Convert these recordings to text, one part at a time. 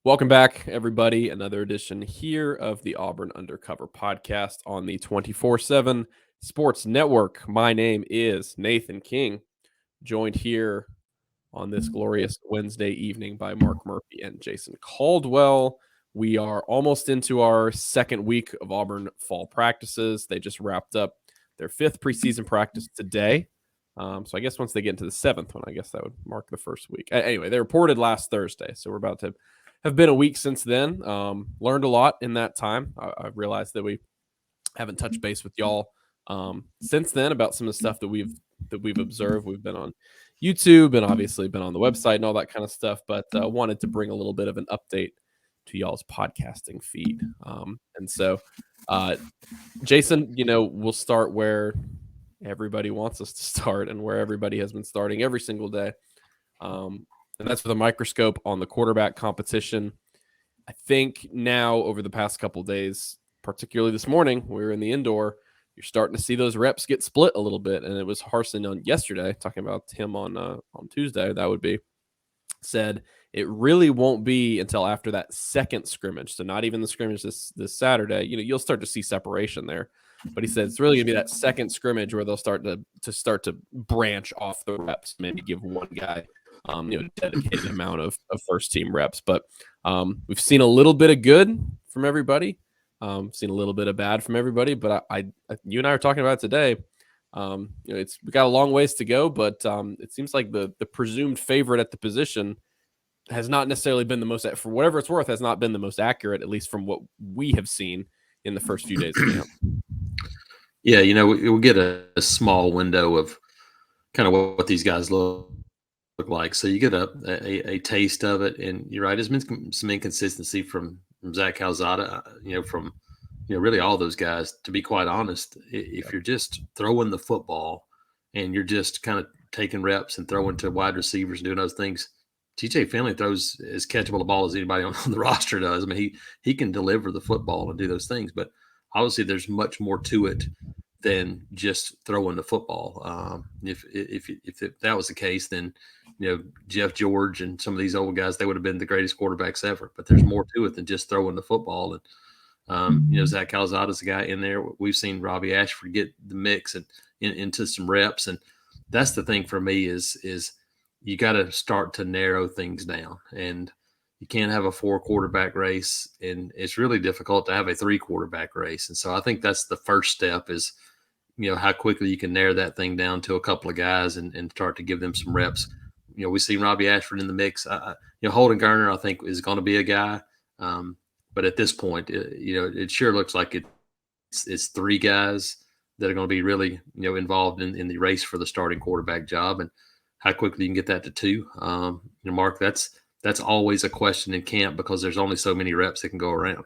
Welcome back, everybody. Another edition here of the Auburn Undercover podcast on the 24/7 Sports Network. My name is Nathan King, joined here on this glorious Wednesday evening by Mark Murphy and Jason Caldwell. We are almost into our second week of Auburn fall practices. They just wrapped up their fifth preseason practice today. So I guess once they get into the seventh one, I guess that would mark the first week. Anyway, they reported last Thursday, so we're about to have been a week since then. Learned a lot in that time. I've realized that we haven't touched base with y'all since then about some of the stuff that we've observed. We've been on YouTube and obviously been on the website and all that kind of stuff, but wanted to bring a little bit of an update to y'all's podcasting feed. And so, Jason, we'll start where everybody wants us to start and where everybody has been starting every single day. And that's with a microscope on the quarterback competition. I think now over the past couple of days, particularly this morning, we were in the indoor, you're starting to see those reps get split a little bit. And it was Harsin on yesterday, talking about him on Tuesday, that would be, said it really won't be until after that second scrimmage. So not even the scrimmage this Saturday. You'll start to see separation there. But he said it's really going to be that second scrimmage where they'll start to branch off the reps, maybe give one guy dedicated amount of first team reps. But we've seen a little bit of good from everybody. Seen a little bit of bad from everybody. But you and I were talking about it today. We got a long ways to go, but it seems like the presumed favorite at the position has not necessarily been the most, for whatever it's worth, has not been the most accurate, at least from what we have seen in the first few days of camp. Yeah, we'll get a small window of kind of what these guys look like. So you get a taste of it, and you're right. There's been some inconsistency from Zach Calzada, from really all those guys. To be quite honest, if you're just throwing the football and you're just kind of taking reps and throwing to wide receivers and doing those things, TJ Finley throws as catchable a ball as anybody on the roster does. I mean, he can deliver the football and do those things, but obviously there's much more to it than just throwing the football. If that was the case, then Jeff George and some of these old guys, they would have been the greatest quarterbacks ever. But there's more to it than just throwing the football. And Zach Calzada's a guy in there. We've seen Robbie Ashford get the mix and into some reps, and that's the thing for me is you got to start to narrow things down. And you can't have a 4 quarterback race, and it's really difficult to have a 3 quarterback race. And so I think that's the first step is, how quickly you can narrow that thing down to a couple of guys and start to give them some reps. We see Robbie Ashford in the mix. Holden Garner, I think, is going to be a guy. But at this point, it sure looks like it's 3 guys that are going to be really, involved in the race for the starting quarterback job, and how quickly you can get that to 2. Mark, that's always a question in camp because there's only so many reps that can go around.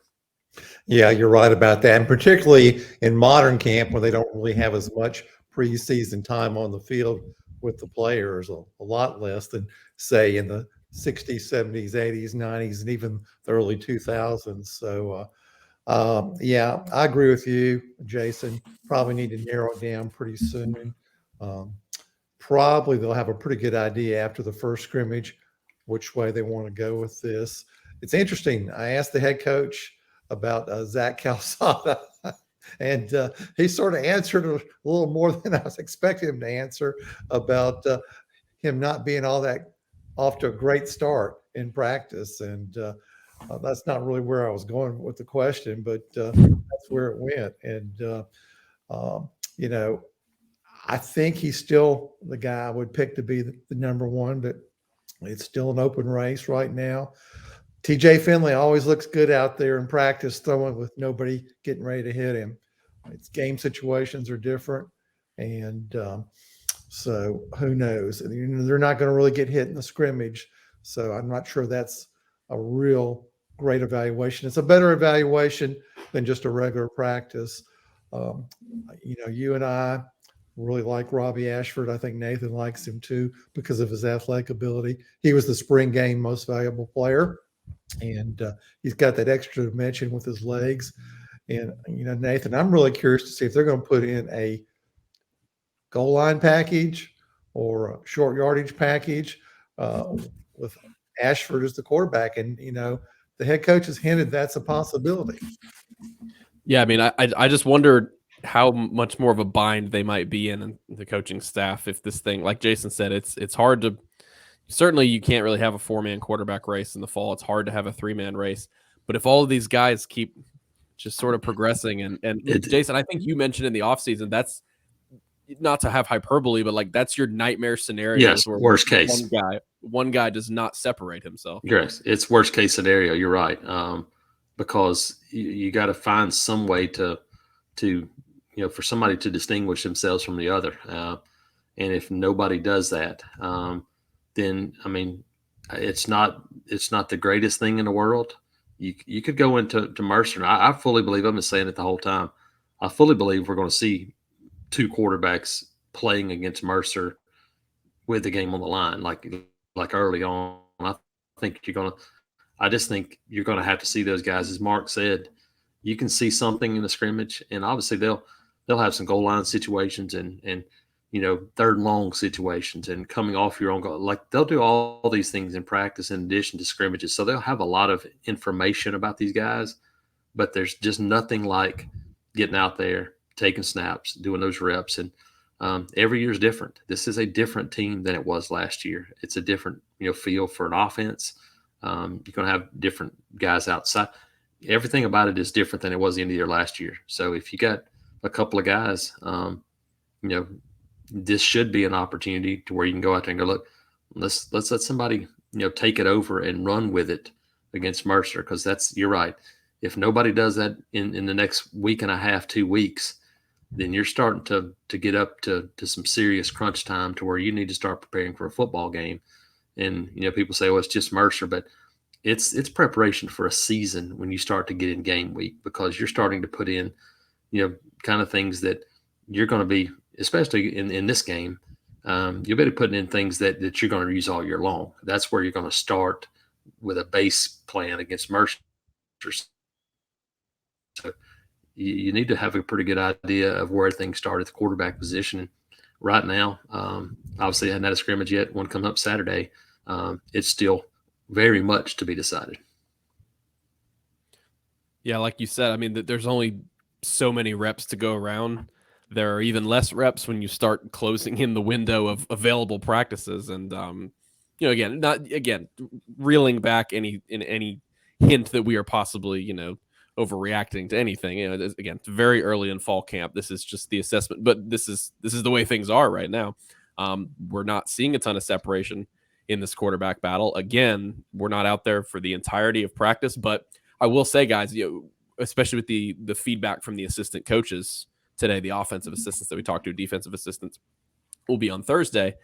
Yeah, you're right about that. And particularly in modern camp where they don't really have as much preseason time on the field with the players, a lot less than, say, in the 60s, 70s, 80s, 90s, and even the early 2000s. So, yeah, I agree with you, Jason. Probably need to narrow it down pretty soon. Probably they'll have a pretty good idea after the first scrimmage which way they want to go with this. It's interesting. I asked the head coach about Zach Calzada, and he sort of answered a little more than I was expecting him to answer about him not being all that off to a great start in practice. And that's not really where I was going with the question, but that's where it went. And, I think he's still the guy I would pick to be the number 1, but it's still an open race right now. TJ Finley always looks good out there in practice throwing with nobody getting ready to hit him. Its game situations are different. And so who knows? They're not going to really get hit in the scrimmage. So I'm not sure that's a real great evaluation. It's a better evaluation than just a regular practice. You and I really like Robbie Ashford. I think Nathan likes him too because of his athletic ability. He was the spring game most valuable player, and he's got that extra dimension with his legs. And, Nathan, I'm really curious to see if they're going to put in a goal line package or a short yardage package with Ashford as the quarterback. And, the head coach has hinted that's a possibility. Yeah, I mean, I just wonder how much more of a bind they might be in the coaching staff if this thing, like Jason said, it's hard to. Certainly, you can't really have a 4-man quarterback race in the fall. It's hard to have a 3-man race. But if all of these guys keep just sort of progressing, and Jason, I think you mentioned in the offseason, that's not to have hyperbole, but like that's your nightmare scenario. Yes, where worst case. One guy does not separate himself. Yes, it's worst case scenario. You're right, because you got to find some way to for somebody to distinguish themselves from the other. And if nobody does that, then I mean, it's not the greatest thing in the world. You could go into Mercer. And I fully believe, I've been saying it the whole time, I fully believe we're going to see 2 quarterbacks playing against Mercer with the game on the line, like early on. I just think you're going to have to see those guys. As Mark said, you can see something in the scrimmage, and obviously they'll have some goal line situations and 3rd and long situations and coming off your own goal. Like they'll do all these things in practice in addition to scrimmages. So they'll have a lot of information about these guys, but there's just nothing like getting out there, taking snaps, doing those reps. And every year is different. This is a different team than it was last year. It's a different, feel for an offense. You're going to have different guys outside. Everything about it is different than it was the end of the year last year. So if you got a couple of guys, this should be an opportunity to where you can go out there and go, look, let's let somebody, take it over and run with it against Mercer. Because you're right. If nobody does that in the next week and a half, 2 weeks, then you're starting to get up to some serious crunch time to where you need to start preparing for a football game. And, people say, well, it's just Mercer, but it's preparation for a season when you start to get in game week, because you're starting to put in, kind of things that you're going to be, especially in this game, you'll be putting in things that you're going to use all year long. That's where you're going to start with a base plan against Mercer. So you need to have a pretty good idea of where things start at the quarterback position. Right now, obviously, I hadn't had a scrimmage yet. One comes up Saturday. It's still very much to be decided. Yeah, like you said, I mean, there's only so many reps to go around. There are even less reps when you start closing in the window of available practices. And, again, reeling back any hint that we are possibly, overreacting to anything. Again, it's very early in fall camp. This is just the assessment, but this is the way things are right now. We're not seeing a ton of separation in this quarterback battle. Again, we're not out there for the entirety of practice, but I will say, guys, especially with the feedback from the assistant coaches today, the offensive assistants that we talked to, defensive assistants, will be on Thursday.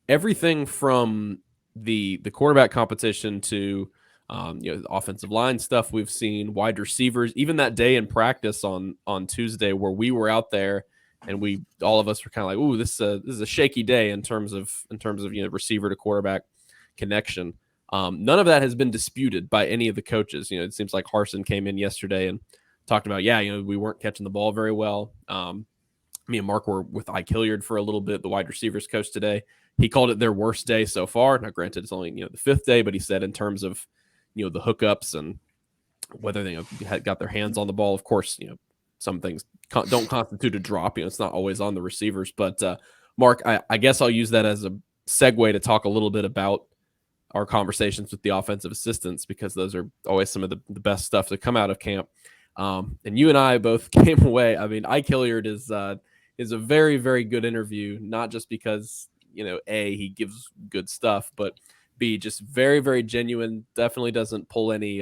Everything from the quarterback competition to the offensive line stuff we've seen, wide receivers, even that day in practice on Tuesday where we were out there and all of us were kind of like, ooh, this is a shaky day in terms of receiver to quarterback connection. None of that has been disputed by any of the coaches. It seems like Harsin came in yesterday and talked about, we weren't catching the ball very well. Me and Mark were with Ike Hilliard for a little bit, the wide receivers coach today. He called it their worst day so far. Now, granted, it's only the 5th day, but he said in terms of the hookups and whether they had got their hands on the ball. Of course, some things don't constitute a drop. It's not always on the receivers. But Mark, I guess I'll use that as a segue to talk a little bit about our conversations with the offensive assistants, because those are always some of the best stuff to come out of camp. And you and I both came away. I mean, Ike Hilliard is a very, very good interview, not just because, A, he gives good stuff, but B, just very, very genuine. Definitely doesn't pull any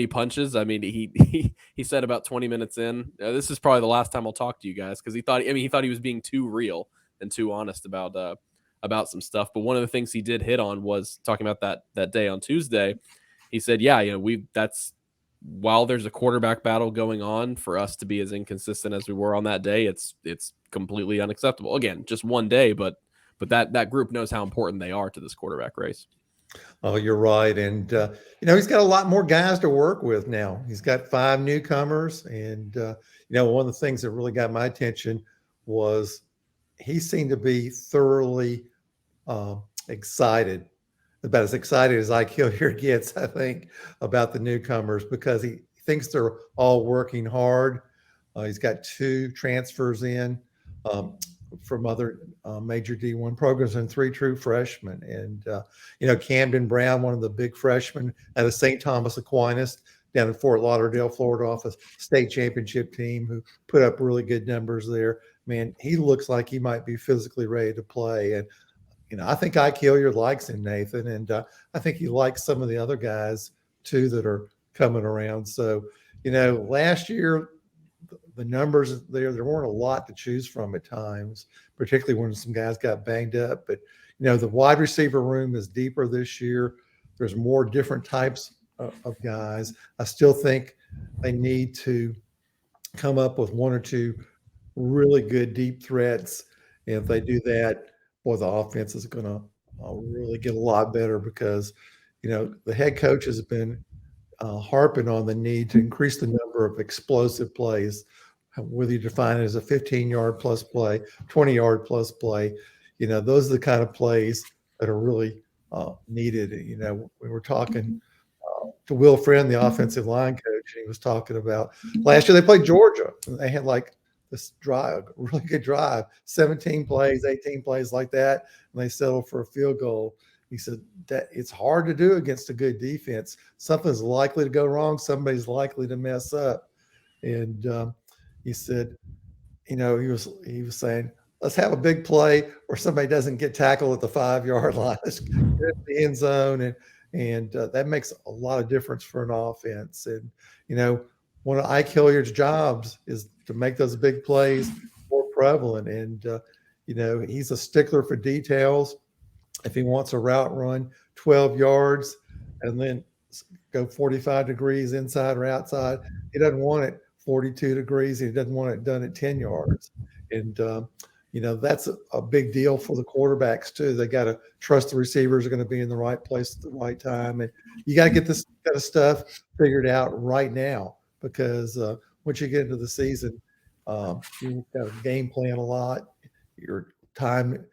punches. I mean, he said about 20 minutes in, this is probably the last time I'll talk to you guys, because he thought he was being too real and too honest about some stuff. But one of the things he did hit on was talking about that day on Tuesday. He said, while there's a quarterback battle going on, for us to be as inconsistent as we were on that day, it's completely unacceptable. Again, just one day, but that group knows how important they are to this quarterback race. Oh, you're right. And, he's got a lot more guys to work with now. He's got 5 newcomers. And, one of the things that really got my attention was he seemed to be thoroughly excited about as excited as Ike Hilliard gets, I think, about the newcomers because he thinks they're all working hard. He's got 2 transfers in from other major D1 programs and 3 true freshmen. And, Camden Brown, one of the big freshmen out of St. Thomas Aquinas down in Fort Lauderdale, Florida, off a state championship team who put up really good numbers there. Man, he looks like he might be physically ready to play. And, I think Ike Hilliard likes him, Nathan, and I think he likes some of the other guys too that are coming around. So, last year the numbers there weren't a lot to choose from at times, particularly when some guys got banged up. But the wide receiver room is deeper this year. There's more different types of guys. I still think they need to come up with 1 or 2 really good deep threats. And if they do that, boy, the offense is going to really get a lot better because, the head coach has been harping on the need to increase the number of explosive plays, whether you define it as a 15-yard plus play, 20-yard plus play. Those are the kind of plays that are really needed. We were talking to Will Friend, the offensive line coach, and he was talking about last year they played Georgia. And they had like this drive, really good drive, 17 plays, 18 plays like that, and they settled for a field goal. He said that it's hard to do against a good defense. Something's likely to go wrong. Somebody's likely to mess up. And he said, he was saying, let's have a big play where somebody doesn't get tackled at the 5-yard line. Let's get in the end zone, and that makes a lot of difference for an offense. And one of Ike Hilliard's jobs is to make those big plays more prevalent. And he's a stickler for details. If he wants a route run 12 yards and then go 45 degrees inside or outside, he doesn't want it 42 degrees. He doesn't want it done at 10 yards. And, that's a big deal for the quarterbacks too. They got to trust the receivers are going to be in the right place at the right time. And you got to get this kind of stuff figured out right now because once you get into the season, you got to game plan a lot. Your time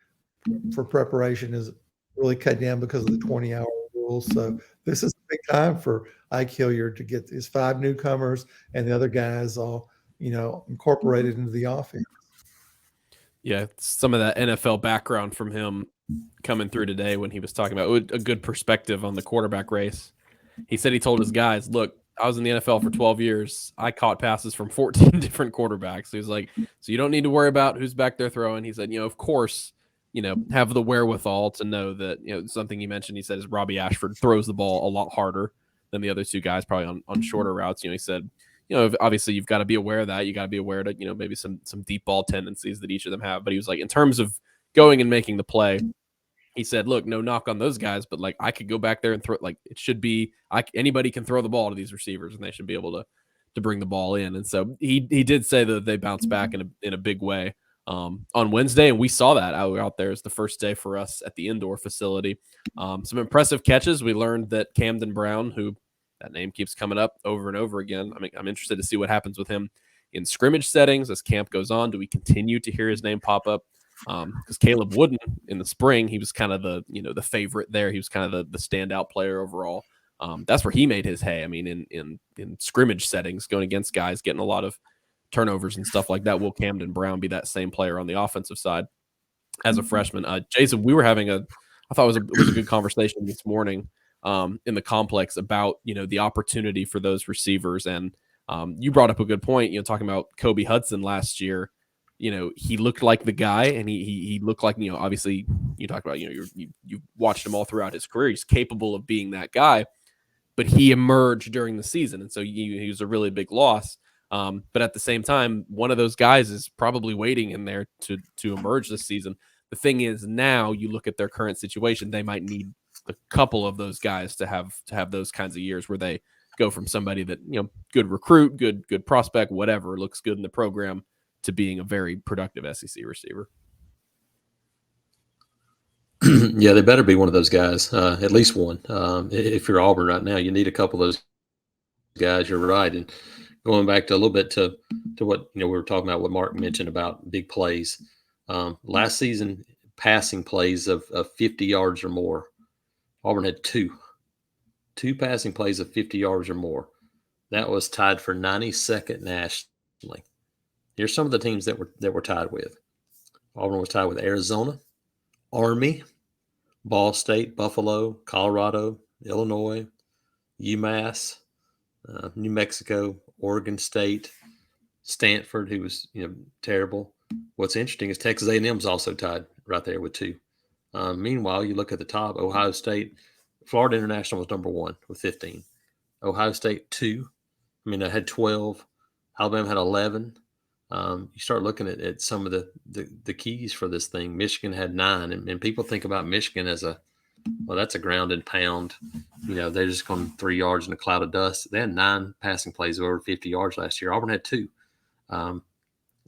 for preparation is really cut down because of the 20-hour rule. So this is a big time for Ike Hilliard to get his 5 newcomers and the other guys all, incorporated into the offense. Yeah, some of that NFL background from him coming through today when he was talking about a good perspective on the quarterback race. He said he told his guys, look, I was in the NFL for 12 years. I caught passes from 14 different quarterbacks. He was like, so you don't need to worry about who's back there throwing. He said, of course, have the wherewithal to know that, something he mentioned, he said is Robbie Ashford throws the ball a lot harder than the other 2 guys, probably on shorter routes. He said, obviously you've got to be aware of that. You got to be aware of, maybe some deep ball tendencies that each of them have. But he was like, in terms of going and making the play, he said, look, no knock on those guys, but like I could go back there and throw, like it should be, anybody can throw the ball to these receivers and they should be able to bring the ball in. And so he did say that they bounced back in a big way on Wednesday. And we saw that out there as the first day for us at the indoor facility. Some impressive catches. We learned that Camden Brown, who that name keeps coming up over and over again. I mean, I'm interested to see what happens with him in scrimmage settings as camp goes on. Do we continue to hear his name pop up? Because Caleb Wooden in the spring, he was kind of the favorite there. He was kind of the standout player overall. That's where he made his hay. I mean, in scrimmage settings, going against guys, getting a lot of turnovers and stuff like that. Will Camden Brown be that same player on the offensive side as a freshman? Jason, we were having I thought it was a good conversation this morning in the complex about, the opportunity for those receivers. And you brought up a good point, talking about Kobe Hudson last year. He looked like the guy, and he looked like, obviously you talk about, you watched him all throughout his career. He's capable of being that guy, but he emerged during the season. And so he was a really big loss. But at the same time, one of those guys is probably waiting in there to emerge this season. The thing is, now you look at their current situation, they might need a couple of those guys to have those kinds of years where they go from somebody that, good recruit, good prospect, whatever, looks good in the program, to being a very productive SEC receiver. Yeah, they better be one of those guys, at least one. If you're Auburn right now, you need a couple of those guys. You're right. And going back to a little bit to what, we were talking about, what Mark mentioned about big plays. Last season, passing plays of 50 yards or more, Auburn had two passing plays of 50 yards or more. That was tied for 92nd nationally. Here's some of the teams that were tied with. Auburn was tied with Arizona, Army, Ball State, Buffalo, Colorado, Illinois, UMass, New Mexico, Oregon State, Stanford, who was terrible. What's interesting is Texas A&M is also tied right there with two. Meanwhile, you look at the top, Ohio State, Florida International was number 1 with 15. Ohio State 2. They had 12. Alabama had 11. You start looking at some of the keys for this thing. Michigan had 9, and people think about Michigan as that's a ground and pound. They're just going 3 yards in a cloud of dust. They had 9 passing plays over 50 yards last year. Auburn had 2.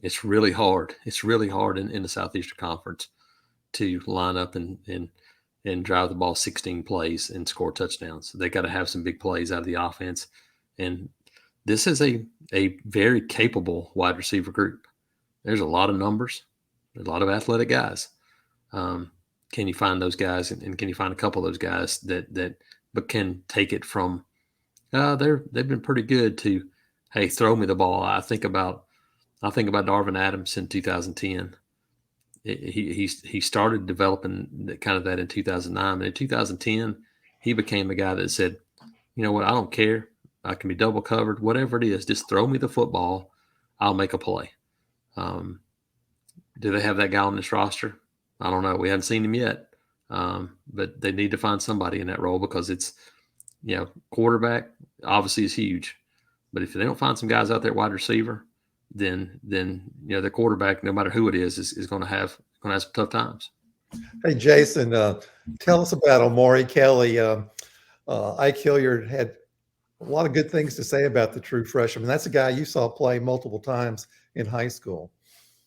It's really hard. It's really hard in the Southeastern Conference to line up and drive the ball 16 plays and score touchdowns. They got to have some big plays out of the offense. And this is a very capable wide receiver group. There's a lot of numbers. There's a lot of athletic guys. Can you find those guys, and can you find a couple of those guys that can take it from they've been pretty good to, hey, throw me the ball. I think about Darvin Adams in 2010. He started developing kind of that in 2009. But in 2010, he became a guy that said, you know what, I don't care. I can be double covered, whatever it is. Just throw me the football. I'll make a play. Do they have that guy on this roster? I don't know. We haven't seen him yet. But they need to find somebody in that role because it's, quarterback obviously is huge. But if they don't find some guys out there, wide receiver, then the quarterback, no matter who it is going to have some tough times. Hey, Jason, tell us about Amari Kelly. Ike Hilliard had a lot of good things to say about the true freshman. That's a guy you saw play multiple times in high school.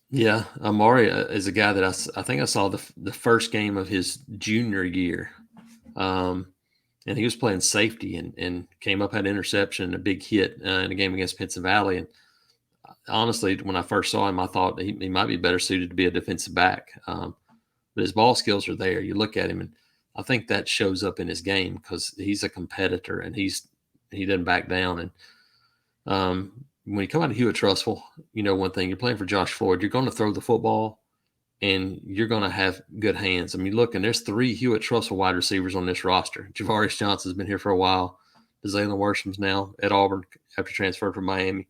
Yeah, Amari is a guy that I think I saw the first game of his junior year. And he was playing safety and came up, had an interception, a big hit in a game against Pinson Valley. And honestly, when I first saw him, I thought he might be better suited to be a defensive back. But his ball skills are there. You look at him, and I think that shows up in his game because he's a competitor and he doesn't back down. And when you come out of Hewitt-Trussville, one thing, you're playing for Josh Floyd, you're going to throw the football and you're going to have good hands. Look, and there's 3 Hewitt-Trussville wide receivers on this roster. Javarius Johnson's been here for a while. Zaylen Worsham's now at Auburn after transferred from Miami.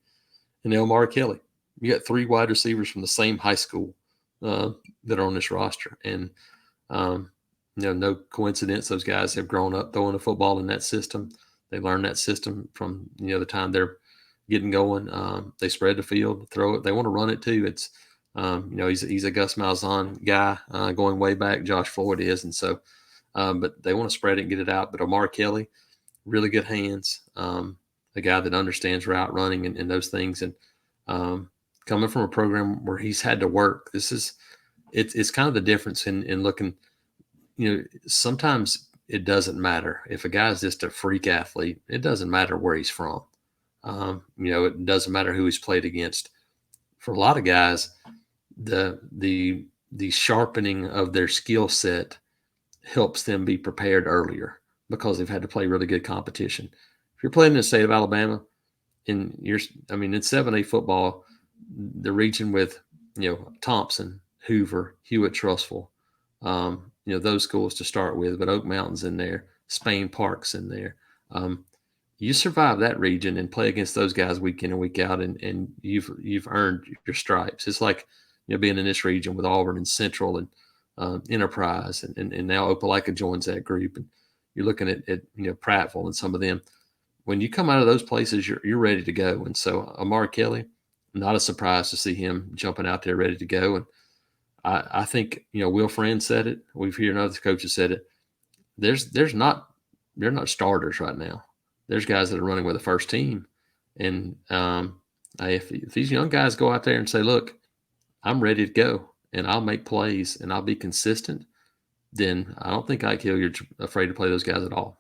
And Amari Kelly. You got 3 wide receivers from the same high school that are on this roster. And, no coincidence, those guys have grown up throwing the football in that system. They learn that system from, the time they're getting going. They spread the field, throw it. They want to run it too. It's, he's a Gus Malzahn guy going way back. Josh Floyd is. And so, but they want to spread it and get it out. But Amari Kelly, really good hands. A guy that understands route running and those things. And coming from a program where he's had to work, it's kind of the difference in looking, sometimes it doesn't matter. If a guy's just a freak athlete, it doesn't matter where he's from. It doesn't matter who he's played against. For a lot of guys, the sharpening of their skill set helps them be prepared earlier because they've had to play really good competition. If you're playing in the state of Alabama, in 7A football, the region with, Thompson, Hoover, Hewitt-Trussville, those schools to start with, but Oak Mountain's in there, Spain Park's in there. You survive that region and play against those guys week in and week out, and you've earned your stripes. It's like, being in this region with Auburn and Central and Enterprise, and now Opelika joins that group, and you're looking at Prattville and some of them. When you come out of those places, you're ready to go. And so Amari Kelly, not a surprise to see him jumping out there ready to go. And I think, Will Friend said it. We've heard other coaches said it. They're not starters right now. There's guys that are running with the first team. And if these young guys go out there and say, look, I'm ready to go and I'll make plays and I'll be consistent, then I don't think Ike Hilliard's afraid to play those guys at all.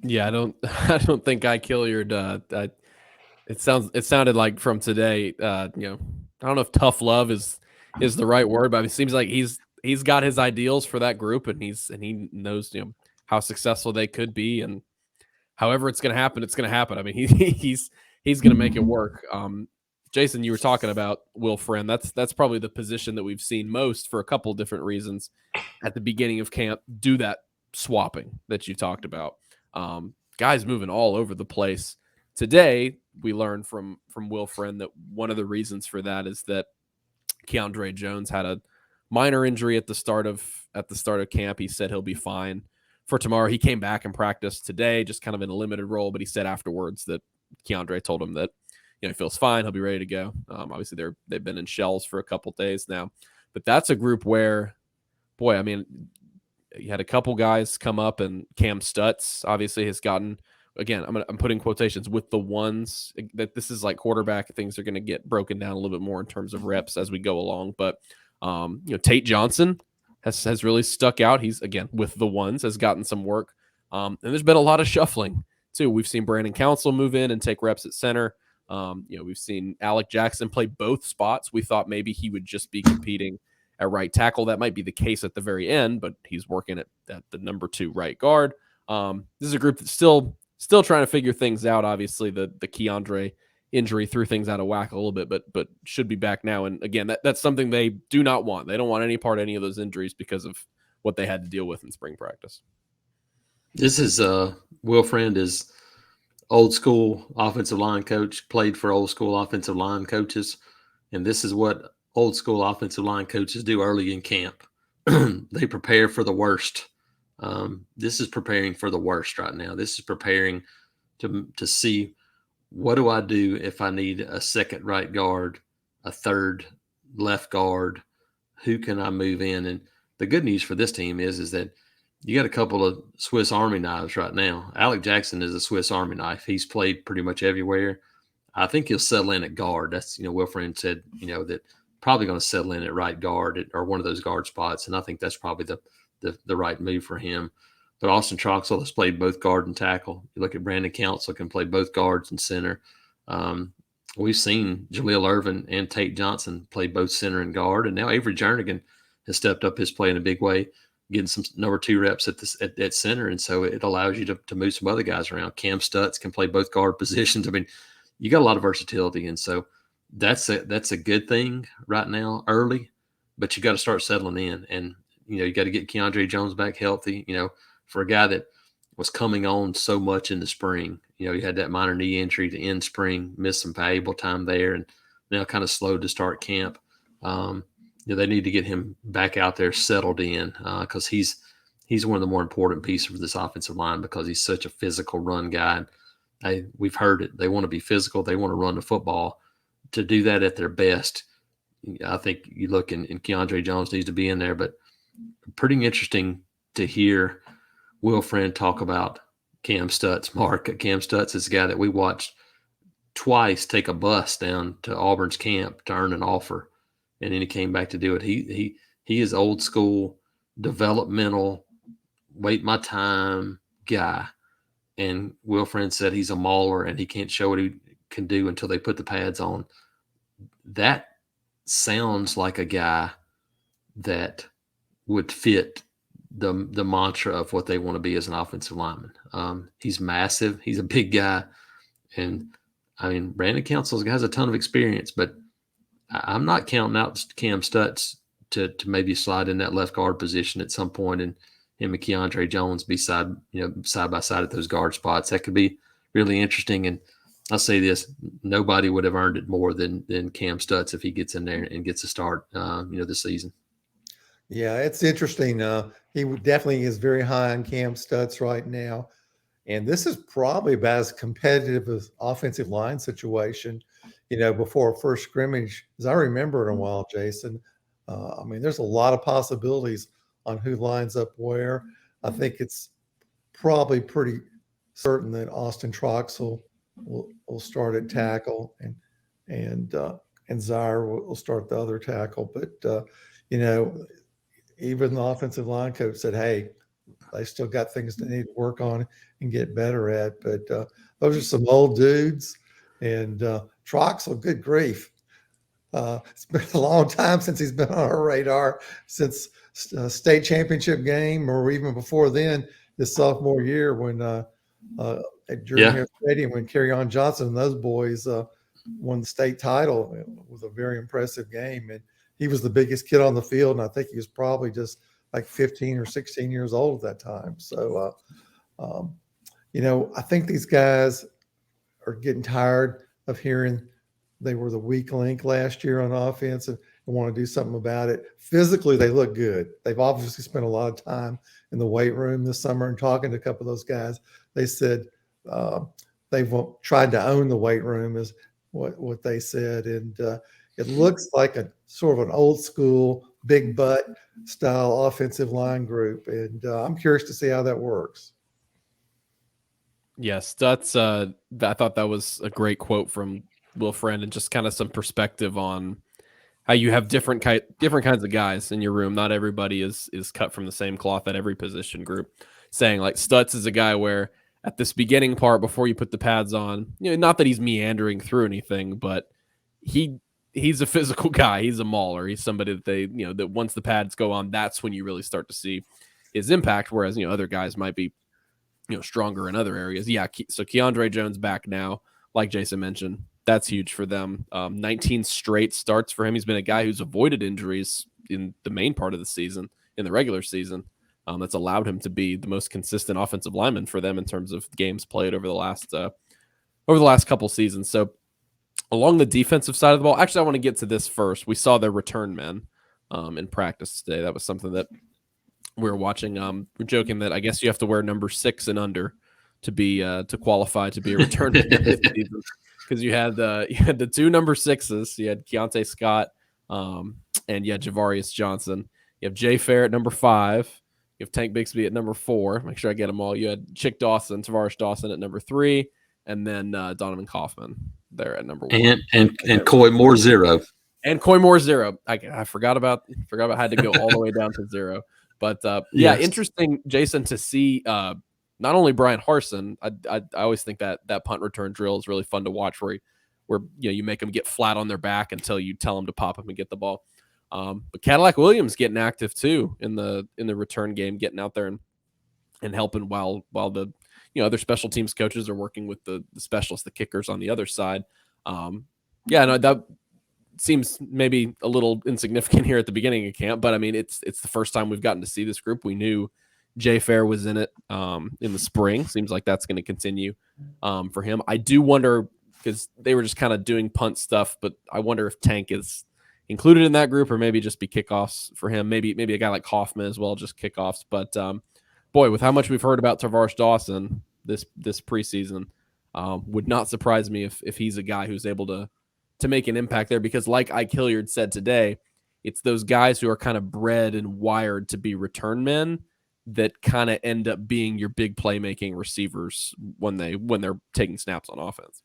Yeah, I don't think Ike Hilliard. It sounded like from today. I don't know if tough love is the right word, but it seems like he's got his ideals for that group, and he knows how successful they could be, and however it's going to happen, it's going to happen. I mean, he's going to make it work. Jason, you were talking about Will Friend. That's probably the position that we've seen most for a couple different reasons at the beginning of camp. Do that swapping that you talked about. Guys moving all over the place. Today, we learned from Will Friend that one of the reasons for that is that Keandre Jones had a minor injury at the start of camp. He said he'll be fine for tomorrow. He came back and practiced today, just kind of in a limited role, but he said afterwards that Keandre told him that he feels fine. He'll be ready to go. Obviously, they've been in shells for a couple days now, but that's a group where, boy, I mean, you had a couple guys come up, and Cam Stutz obviously has gotten. Again, I'm putting quotations with the ones that this is like quarterback. Things are going to get broken down a little bit more in terms of reps as we go along. But Tate Johnson has really stuck out. He's again with the ones has gotten some work, and there's been a lot of shuffling too. We've seen Brandon Council move in and take reps at center. We've seen Alec Jackson play both spots. We thought maybe he would just be competing at right tackle. That might be the case at the very end, but he's working at the number 2 right guard. This is a group that's still trying to figure things out. Obviously, the Keandre injury threw things out of whack a little bit, but should be back now. And again, that's something they do not want. They don't want any part of any of those injuries because of what they had to deal with in spring practice. This is Will Friend is old school offensive line coach, played for old school offensive line coaches. And this is what old school offensive line coaches do early in camp. They prepare for the worst. This is preparing for the worst right now. This is preparing to see, what do I do if I need a second right guard, a third left guard? Who can I move in? And the good news for this team is that you got a couple of Swiss Army knives right now. Alec Jackson is a Swiss Army knife. He's played pretty much everywhere. I think he'll settle in at guard. That's, Will Friend said, that probably going to settle in at right guard or one of those guard spots. And I think that's probably the right move for him. But Austin Troxell has played both guard and tackle. You look at Brandon Council, can play both guards and center. We've seen Jaleel Irvin and Tate Johnson play both center and guard. And now Avery Jernigan has stepped up his play in a big way, getting some number 2 reps at center. And so it allows you to move some other guys around. Cam Stutz can play both guard positions. I mean, you got a lot of versatility. And so that's a good thing right now early, but you got to start settling in. And, you got to get Keandre Jones back healthy, for a guy that was coming on so much in the spring. He had that minor knee injury to end spring, missed some valuable time there, and now kind of slowed to start camp. They need to get him back out there settled in because he's one of the more important pieces of this offensive line because he's such a physical run guy. We've heard it. They want to be physical. They want to run the football. To do that at their best, I think you look and Keandre Jones needs to be in there. But pretty interesting to hear Will Friend talk about Cam Stutz. Cam Stutz is a guy that we watched twice take a bus down to Auburn's camp to earn an offer, and then he came back to do it. He is old school, developmental, wait my time guy. And Will Friend said he's a mauler and he can't show what he can do until they put the pads on. That sounds like a guy that would fit the mantra of what they want to be as an offensive lineman. He's massive. He's a big guy. And, I mean, Brandon Council has a ton of experience, but I'm not counting out Cam Stutz to maybe slide in that left guard position at some point and him and Keandre Jones be side by side at those guard spots. That could be really interesting. And I'll say this, nobody would have earned it more than Cam Stutz if he gets in there and gets a start, this season. Yeah, it's interesting. He definitely is very high on Cam Stutz right now. And this is probably about as competitive as offensive line situation, before first scrimmage, as I remember in a while, Jason. There's a lot of possibilities on who lines up where. I think it's probably pretty certain that Austin Troxell will start at tackle and Zaire will start the other tackle. But, even the offensive line coach said, hey, they still got things they need to work on and get better at. But those are some old dudes. And Troxell, good grief. It's been a long time since he's been on our radar, since state championship game or even before then. his sophomore year when at Jordan Hare Stadium when Kerryon Johnson and those boys won the state title. It was a very impressive game, and he was the biggest kid on the field, and I think he was probably just like 15 or 16 years old at that time. So, I think these guys are getting tired of hearing they were the weak link last year on offense and want to do something about it. Physically, they look good. They've obviously spent a lot of time in the weight room this summer and talking to a couple of those guys. They said they've tried to own the weight room is what they said. And it looks like a sort of an old school, big butt style offensive line group. And I'm curious to see how that works. Yes, that's I thought that was a great quote from Will Friend, and just kind of some perspective on how you have different kinds of guys in your room. Not everybody is cut from the same cloth at every position group. Saying like Stutz is a guy where at this beginning part before you put the pads on, not that he's meandering through anything, but he's a physical guy. He's a mauler. He's somebody that they, that once the pads go on, that's when you really start to see his impact. Whereas, other guys might be, stronger in other areas. Yeah. So Keandre Jones back now, like Jason mentioned, that's huge for them. 19 straight starts for him. He's been a guy who's avoided injuries in the main part of the season, in the regular season. That's allowed him to be the most consistent offensive lineman for them in terms of games played over the last couple seasons. So along the defensive side of the ball, actually, I want to get to this first. We saw their return men in practice today. That was something that we were watching. We're joking that I guess you have to wear number 6 and under to be to qualify to be a return man this season, because you had the 2 number 6s. You had Keontae Scott and you had Javarius Johnson. You have Jay Fair at number 5. You have Tank Bixby at number 4. Make sure I get them all. You had Chick Dawson, Tavares Dawson at number 3, and then Donovan Kaufman there at number 1. And Coy Moore 0. And Coy Moore 0. I forgot about I had to go all the way down to 0. But yes. Interesting, Jason, to see not only Brian Harsin. I always think that punt return drill is really fun to watch, where you make them get flat on their back until you tell them to pop up and get the ball. But Cadillac Williams getting active too in the return game, getting out there and helping while the other special teams coaches are working with the specialists, the kickers on the other side. That seems maybe a little insignificant here at the beginning of camp, but I mean it's the first time we've gotten to see this group. We knew Jay Fair was in it in the spring. Seems like that's going to continue for him. I do wonder, because they were just kind of doing punt stuff, but I wonder if Tank is included in that group, or maybe just be kickoffs for him. Maybe a guy like Kaufman as well, just kickoffs. But boy, with how much we've heard about Tavares Dawson this preseason, would not surprise me if he's a guy who's able to make an impact there, because like Ike Hilliard said today, it's those guys who are kind of bred and wired to be return men that kind of end up being your big playmaking receivers when they're taking snaps on offense.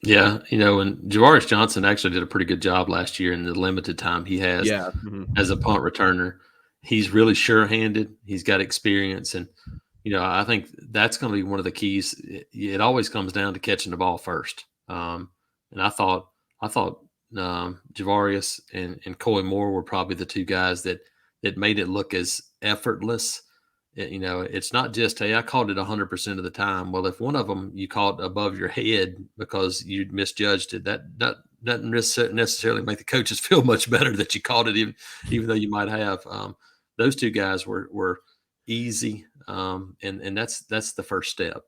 Yeah, and Javarius Johnson actually did a pretty good job last year in the limited time he has as a punt returner. He's really sure-handed. He's got experience, and I think that's going to be one of the keys. It always comes down to catching the ball first. And I thought Javarius and Coy Moore were probably the 2 guys that made it look as effortless. It's not just, hey, I caught it 100% of the time. Well, if one of them you caught above your head because you misjudged it, that doesn't necessarily make the coaches feel much better that you caught it, even though you might have. Those 2 guys were easy, and that's the first step.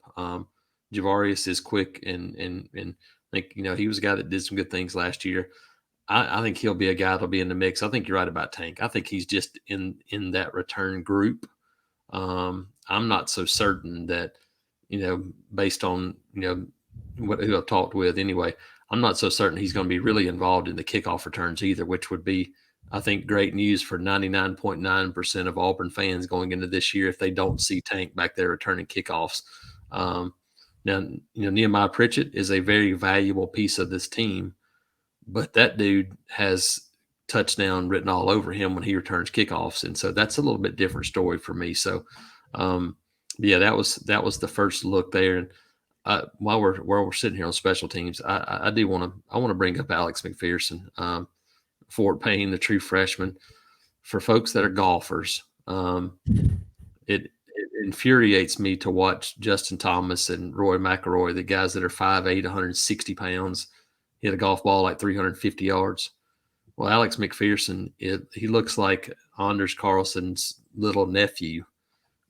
Javarius is quick, and I think he was a guy that did some good things last year. I think he'll be a guy that'll be in the mix. I think you're right about Tank. I think he's just in that return group. I'm not so certain that, based on, who I've talked with anyway, I'm not so certain he's going to be really involved in the kickoff returns either, which would be, I think, great news for 99.9% of Auburn fans going into this year if they don't see Tank back there returning kickoffs. Now, Nehemiah Pritchett is a very valuable piece of this team, but that dude has touchdown written all over him when he returns kickoffs, and so that's a little bit different story for me. So that was the first look there. And while we're sitting here on special teams, I want to bring up Alex McPherson, Fort Payne, the true freshman. For folks that are golfers, it infuriates me to watch Justin Thomas and Roy McIlroy, the guys that are 5'8", 160 pounds, hit a golf ball like 350 yards. Well, Alex McPherson, he looks like Anders Carlson's little nephew.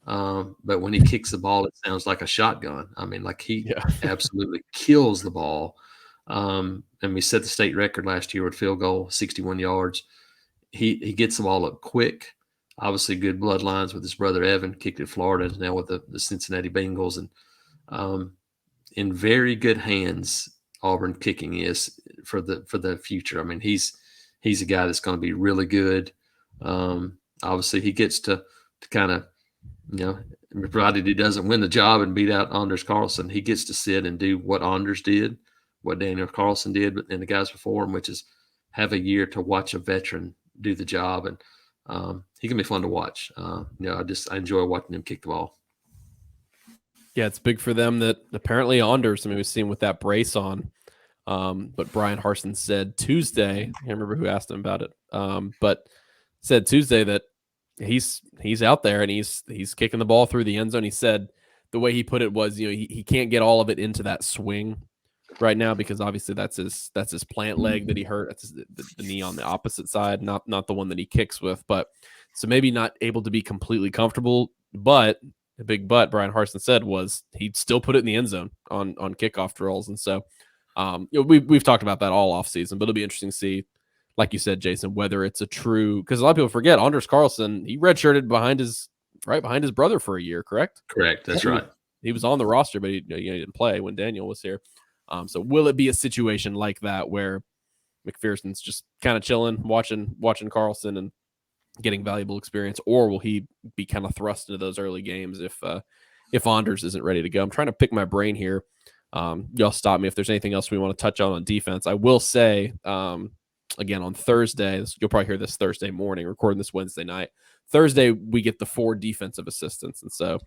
But when he kicks the ball, it sounds like a shotgun. I mean, like he absolutely kills the ball. And we set the state record last year with field goal, 61 yards. He gets the ball up quick. Obviously, good bloodlines with his brother Evan, kicked at Florida, and now with the Cincinnati Bengals. And in very good hands, Auburn kicking is for the future. I mean, he's a guy that's going to be really good. Obviously, he gets to kind of, provided he doesn't win the job and beat out Anders Carlson, he gets to sit and do what Anders did, what Daniel Carlson did, and the guys before him, which is have a year to watch a veteran do the job. And he can be fun to watch. I enjoy watching him kick the ball. Yeah, it's big for them that apparently Anders, we've seen with that brace on. But Brian Harsin said Tuesday, I can't remember who asked him about it, but said Tuesday that he's out there and he's kicking the ball through the end zone. He said the way he put it was, he can't get all of it into that swing right now because obviously that's his plant leg that he hurt. That's the knee on the opposite side, not the one that he kicks with. But so maybe not able to be completely comfortable, but the big but Brian Harsin said was he'd still put it in the end zone on kickoff drills. And so we've talked about that all off season, but it'll be interesting to see, like you said, Jason, whether it's a true, because a lot of people forget Anders Carlson, he redshirted behind his brother for a year, correct? Correct. That's right. He was on the roster, but he didn't play when Daniel was here. So will it be a situation like that where McPherson's just kind of chilling, watching Carlson and getting valuable experience, or will he be kind of thrust into those early games if Anders isn't ready to go? I'm trying to pick my brain here. Y'all stop me if there's anything else we want to touch on defense. I will say, again, on Thursday, you'll probably hear this Thursday morning, recording this Wednesday night. Thursday, we get the 4 defensive assistants. And so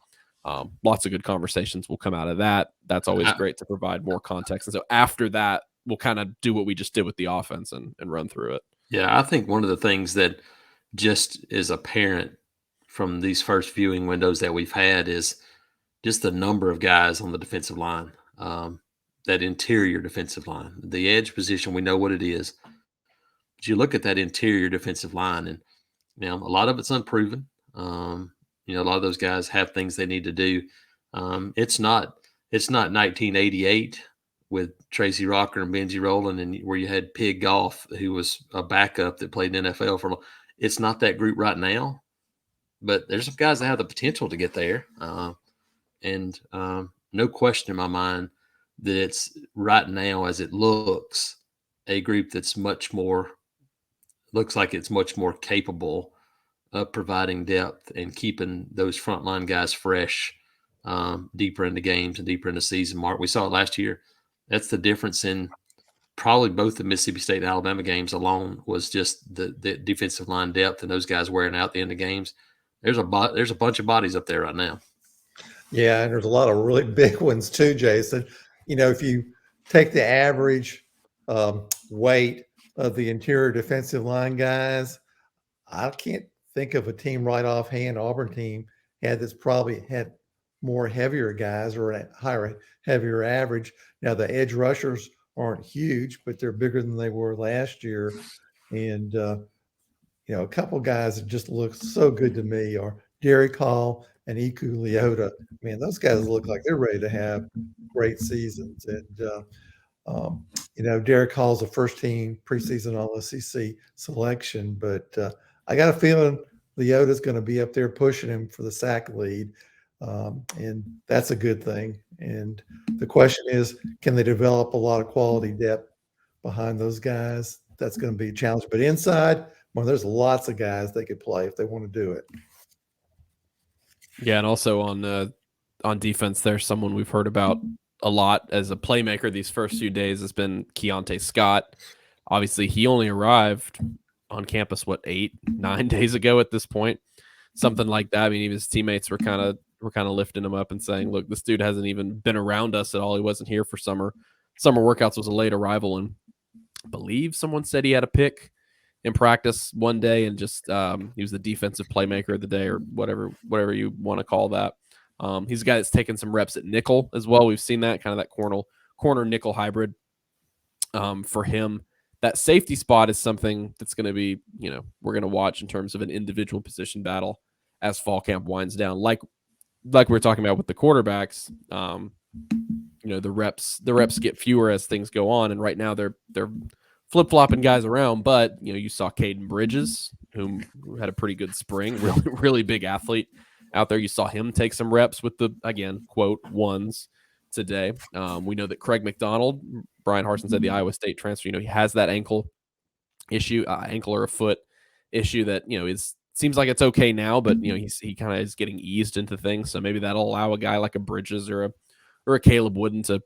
lots of good conversations will come out of that. That's always great to provide more context. And so after that, we'll kind of do what we just did with the offense and run through it. Yeah, I think one of the things that just is apparent from these first viewing windows that we've had is just the number of guys on the defensive line, that interior defensive line. The edge position, we know what it is. But you look at that interior defensive line, and a lot of it's unproven. A lot of those guys have things they need to do. It's not 1988 with Tracy Rocker and Benji Rowland, and where you had Pig Goff, who was a backup that played in the NFL for a long. It's not that group right now, but there's some guys that have the potential to get there. And no question in my mind that it's right now, as it looks, a group that's looks like it's much more capable of providing depth and keeping those frontline guys fresh deeper into games and deeper into season. Mark, we saw it last year. That's the difference in probably both the Mississippi State and Alabama games alone, was just the defensive line depth and those guys wearing out the end of games. There's a bunch of bodies up there right now. Yeah, and there's a lot of really big ones too, Jason. If you take the average weight of the interior defensive line guys, I can't think of a team right offhand. Auburn team that's probably had more heavier guys or a higher, heavier average. Now the edge rushers aren't huge, but they're bigger than they were last year. And, a couple guys that just look so good to me are Derek Hall and Iku Leota. Man, those guys look like they're ready to have great seasons. And, Derek Hall's a first team preseason All-SEC selection, but I got a feeling Leota's going to be up there pushing him for the sack lead. And that's a good thing. And the question is, can they develop a lot of quality depth behind those guys? That's going to be a challenge. But inside, there's lots of guys they could play if they want to do it. Yeah, and also on defense, there's someone we've heard about a lot as a playmaker these first few days has been Keontae Scott. Obviously, he only arrived on campus, 8-9 days ago at this point, something like that. Even his teammates were kind of lifting him up and saying, look, this dude hasn't even been around us at all. He wasn't here for summer workouts, was a late arrival. And I believe someone said he had a pick in practice one day and just he was the defensive playmaker of the day or whatever you want to call that. He's a guy that's taken some reps at nickel as well. We've seen that kind of that corner nickel hybrid for him. That safety spot is something that's going to be, we're going to watch in terms of an individual position battle as fall camp winds down. Like we were talking about with the quarterbacks, the reps get fewer as things go on, and right now they're flip flopping guys around. But you saw Caden Bridges, who had a pretty good spring, really big athlete out there. You saw him take some reps with the, again, quote, ones today. We know that Craig McDonald, Brian Harsin said, the Iowa State transfer, he has that ankle issue, ankle or a foot issue that seems like it's okay now, but he kind of is getting eased into things. So maybe that'll allow a guy like a Bridges or a Caleb Wooden to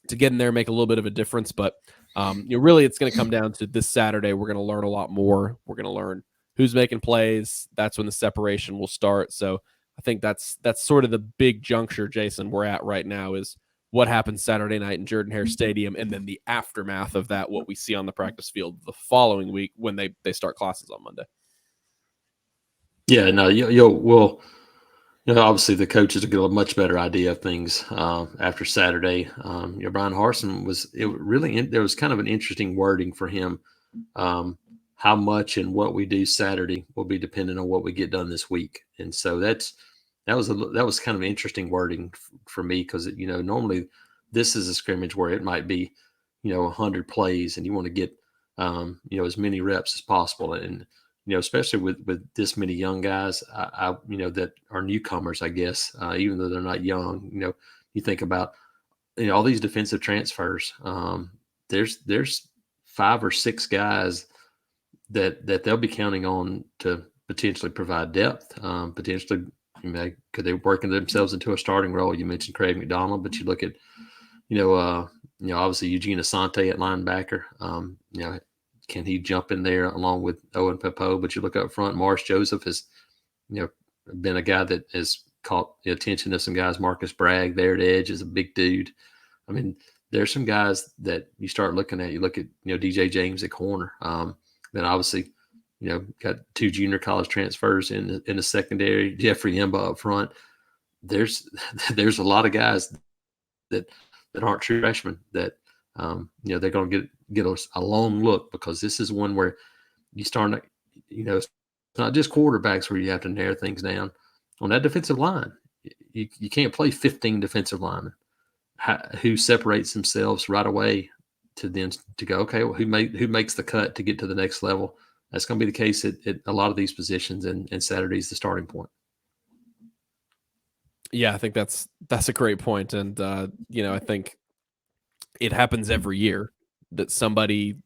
get in there and make a little bit of a difference. But really, it's going to come down to this Saturday. We're going to learn a lot more. We're going to learn who's making plays. That's when the separation will start. So I think that's sort of the big juncture, Jason, we're at right now, is what happens Saturday night in Jordan-Hare Stadium, and then the aftermath of that, what we see on the practice field the following week when they start classes on Monday. Yeah, no, obviously the coaches will get a much better idea of things after Saturday. Brian Harsin there was kind of an interesting wording for him. How much and what we do Saturday will be dependent on what we get done this week, and so that was kind of interesting wording for me, because normally this is a scrimmage where it might be 100 plays and you want to get as many reps as possible, and especially with this many young guys, I that are newcomers, I guess, even though they're not young. You think about all these defensive transfers. There's 5 or 6 guys that they'll be counting on to potentially provide depth. Potentially, could they working themselves into a starting role? You mentioned Craig McDonald, but you look at obviously Eugene Asante at linebacker. Can he jump in there along with Owen Pepo? But you look up front, Morris Joseph has, been a guy that has caught the attention of some guys. Marcus Bragg there at edge is a big dude. I mean, there's some guys that you start looking at. You look at, DJ James at corner. Then obviously, got 2 junior college transfers in the secondary. Jeffrey Imba up front. There's a lot of guys that aren't true freshmen that they're going to get a long look, because this is one where you start, it's not just quarterbacks where you have to narrow things down. On that defensive line, you can't play 15 defensive linemen who separates themselves right away to go, okay, well, who makes the cut to get to the next level. That's going to be the case at a lot of these positions, and Saturday's the starting point. Yeah, I think that's a great point. And, I think it happens every year that somebody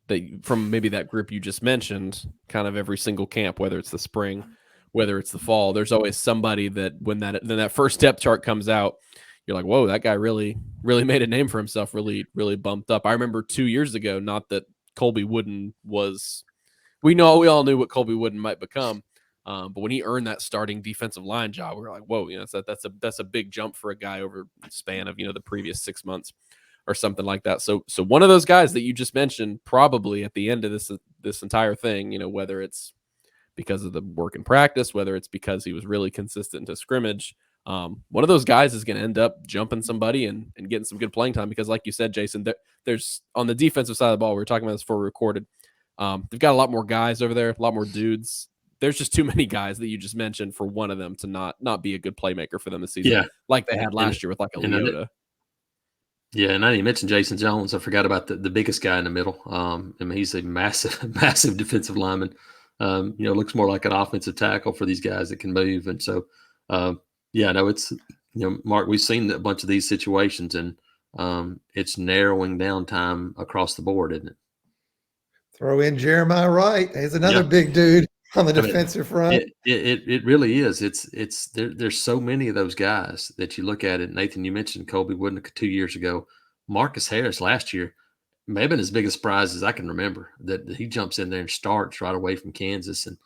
that from maybe that group you just mentioned, kind of every single camp, whether it's the spring, whether it's the fall, there's always somebody that when that first depth chart comes out, you're like, whoa, that guy really made a name for himself, really bumped up. I remember 2 years ago, not that Colby Wooden was, we all knew what Colby Wooden might become. But when he earned that starting defensive line job, we were like, whoa, that's a big jump for a guy over the span of, the previous 6 months or something like that. So one of those guys that you just mentioned, probably at the end of this entire thing, whether it's because of the work in practice, whether it's because he was really consistent to scrimmage, one of those guys is going to end up jumping somebody and getting some good playing time, because like you said, Jason, there's on the defensive side of the ball, we were talking about this before we recorded, they've got a lot more guys over there, a lot more dudes. There's just too many guys that you just mentioned for one of them to not be a good playmaker for them this season, like they had last year with like a Leota. Yeah, and I didn't mention Jason Jones. I forgot about the biggest guy in the middle. He's a massive defensive lineman. Looks more like an offensive tackle for these guys that can move. And so, it's, Mark, we've seen a bunch of these situations, and it's narrowing down time across the board, isn't it? Throw in Jeremiah Wright. He's another big dude on the defensive front. It really is. There's so many of those guys that you look at it. Nathan, you mentioned Colby Wooden 2 years ago. Marcus Harris last year may have been as big a surprise as I can remember, that he jumps in there and starts right away from Kansas. And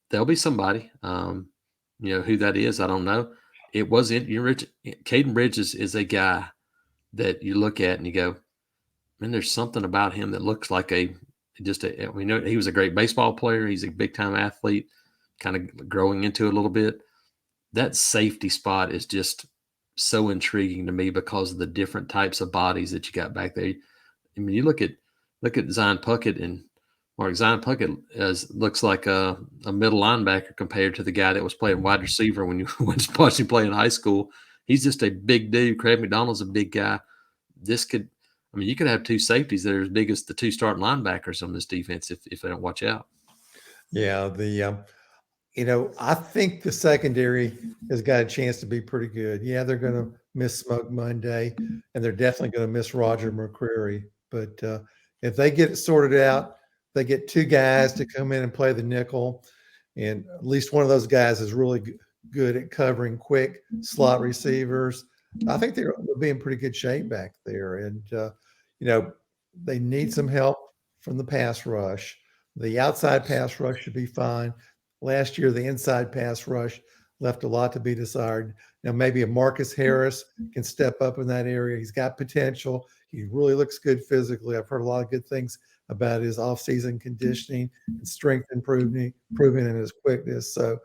there'll be somebody, who that is, I don't know. It wasn't Caden Bridges is a guy that you look at and you go, man, there's something about him that looks like we know he was a great baseball player. He's a big time athlete, kind of growing into it a little bit. that safety spot is just so intriguing to me because of the different types of bodies that you got back there. I mean, you look at Zion Puckett, and Zion Puckett looks like a middle linebacker compared to the guy that was playing wide receiver when you watched him play in high school. He's just a big dude. Craig McDonald's a big guy. You could have two safeties that are as big as the two starting linebackers on this defense if they don't watch out. Yeah, I think the secondary has got a chance to be pretty good. Yeah, they're going to miss Smoke Monday, and they're definitely going to miss Roger McCreary. But if they get it sorted out, they get two guys to come in and play the nickel, and at least one of those guys is really good at covering quick slot receivers. I think they'll be in pretty good shape back there. And, they need some help from the pass rush. The outside pass rush should be fine. Last year, the inside pass rush left a lot to be desired. Now, maybe a Marcus Harris can step up in that area. He's got potential. He really looks good physically. I've heard a lot of good things about his offseason conditioning and strength improving in his quickness. So,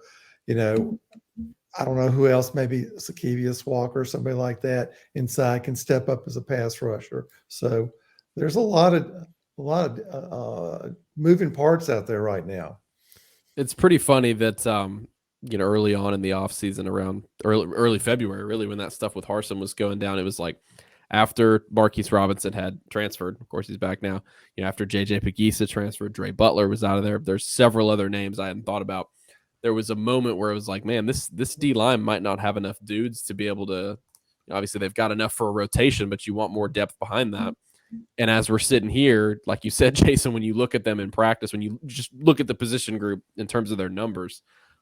I don't know who else, maybe Sakevius Walker, somebody like that inside can step up as a pass rusher. So there's a lot of moving parts out there right now. It's pretty funny that early on in the offseason, around early February, really, when that stuff with Harsin was going down, it was like after Marquise Robinson had transferred. Of course, he's back now. After J.J. Peguesa transferred, Dre Butler was out of there. There's several other names I hadn't thought about. There was a moment where it was like, man, this D-line might not have enough dudes to be able to – obviously, they've got enough for a rotation, but you want more depth behind that. And as we're sitting here, like you said, Jason, when you look at them in practice, when you just look at the position group in terms of their numbers,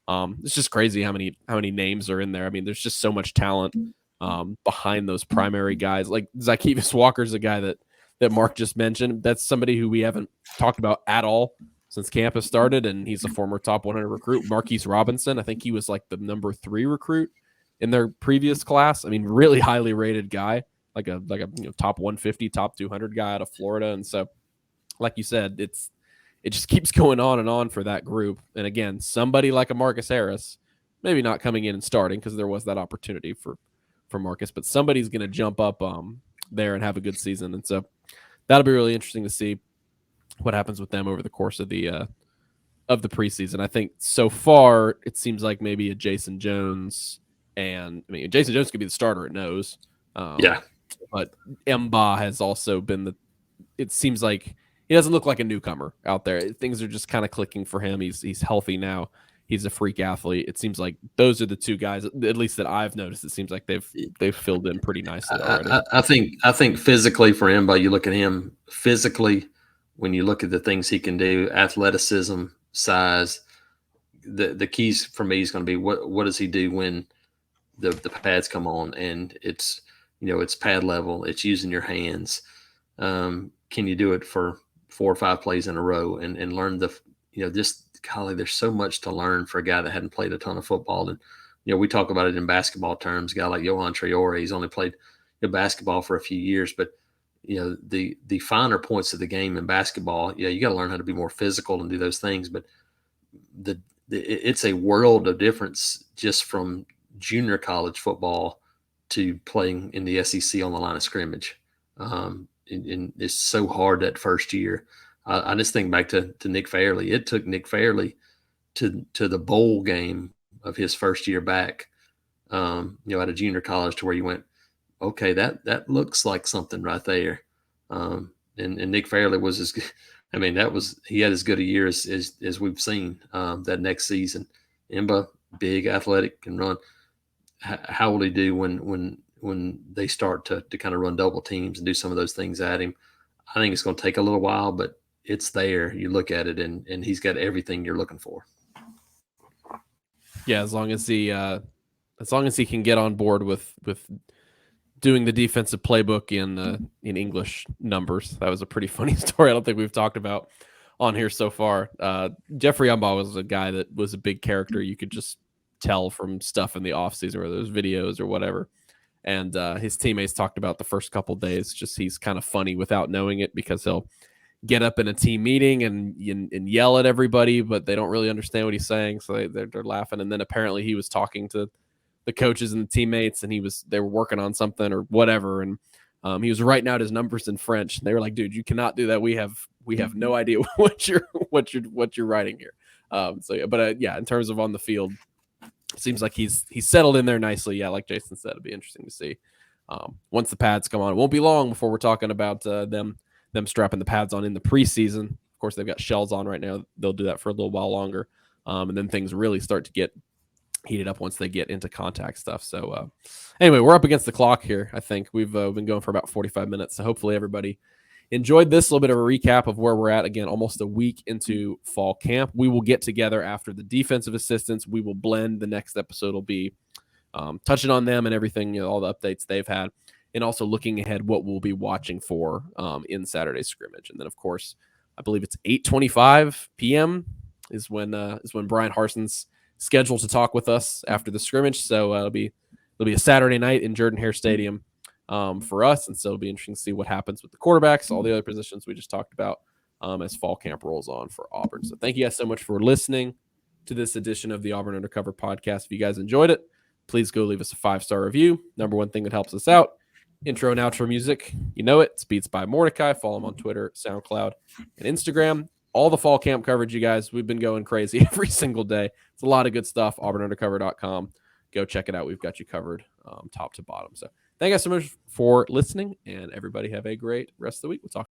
it's just crazy how many names are in there. I mean, there's just so much talent behind those primary guys. Like Zykevis Walker's a guy that Mark just mentioned. That's somebody who we haven't talked about at all since camp has started, and he's a former top 100 recruit. Marquise Robinson, I think he was like the number 3 recruit in their previous class. I mean, really highly rated guy, like a top 150, top 200 guy out of Florida. And so, like you said, it just keeps going on and on for that group. And again, somebody like a Marcus Harris, maybe not coming in and starting because there was that opportunity for Marcus, but somebody's going to jump up there and have a good season. And so that'll be really interesting to see what happens with them over the course of the preseason. I think so far it seems like maybe a Jason Jones, and I mean Jason Jones could be the starter at nose. But Mba has also been it seems like he doesn't look like a newcomer out there. Things are just kind of clicking for him. He's healthy now. He's a freak athlete. It seems like those are the two guys, at least that I've noticed. It seems like they've filled in pretty nicely already. I think physically for Mba, you look at him physically. When you look at the things he can do, athleticism, size, the keys for me is going to be what does he do when the pads come on, and it's pad level, it's using your hands. Can you do it for 4 or 5 plays in a row and learn golly, there's so much to learn for a guy that hadn't played a ton of football. And we talk about it in basketball terms. A guy like Johan Traore, he's only played basketball for a few years, but the finer points of the game in basketball, you got to learn how to be more physical and do those things. But it's a world of difference just from junior college football to playing in the SEC on the line of scrimmage. And it's so hard that first year. I just think back to Nick Fairley. It took Nick Fairley to the bowl game of his first year back, at a junior college, to where you went, okay, that looks like something right there. And Nick Fairley was as good. I mean, he had as good a year as we've seen that next season. Mba, big, athletic, can run. How will he do when they start to kind of run double teams and do some of those things at him? I think it's going to take a little while, but it's there. You look at it, and he's got everything you're looking for. Yeah, as long as he can get on board with doing the defensive playbook in English numbers. That was a pretty funny story. I don't think we've talked about on here so far. Jeffrey Umbaugh was a guy that was a big character. You could just tell from stuff in the offseason, or those videos or whatever. And his teammates talked about the first couple of days, just he's kind of funny without knowing it, because he'll get up in a team meeting and yell at everybody, but they don't really understand what he's saying. So they're laughing. And then apparently he was talking to the coaches and the teammates, and they were working on something or whatever, and he was writing out his numbers in French. And they were like, "Dude, you cannot do that. We have no idea what you're writing here." In terms of on the field, it seems like he's settled in there nicely. Yeah, like Jason said, it'll be interesting to see once the pads come on. It won't be long before we're talking about them strapping the pads on in the preseason. Of course, they've got shells on right now. They'll do that for a little while longer, and then things really start to get heated up once they get into contact stuff. So anyway, we're up against the clock here. I think we've been going for about 45 minutes. So hopefully everybody enjoyed this little bit of a recap of where we're at. Again, almost a week into fall camp. We will get together after the defensive assistants. We will blend. The next episode will be touching on them and everything, all the updates they've had, and also looking ahead what we'll be watching for in Saturday's scrimmage. And then, of course, I believe it's 8:25 p.m. is when Brian Harson's scheduled to talk with us after the scrimmage. So it'll be a Saturday night in Jordan-Hare Stadium for us, and so it'll be interesting to see what happens with the quarterbacks, all the other positions we just talked about as fall camp rolls on for Auburn. So thank you guys so much for listening to this edition of the Auburn Undercover podcast. If you guys enjoyed it, please go leave us a 5-star review. Number one thing that helps us out. Intro and outro music, you know it. It's Beats by Mordecai. Follow him on Twitter, SoundCloud, and Instagram. All the fall camp coverage, you guys. We've been going crazy every single day. It's a lot of good stuff. AuburnUndercover.com. Go check it out. We've got you covered top to bottom. So thank you guys so much for listening, and everybody have a great rest of the week. We'll talk.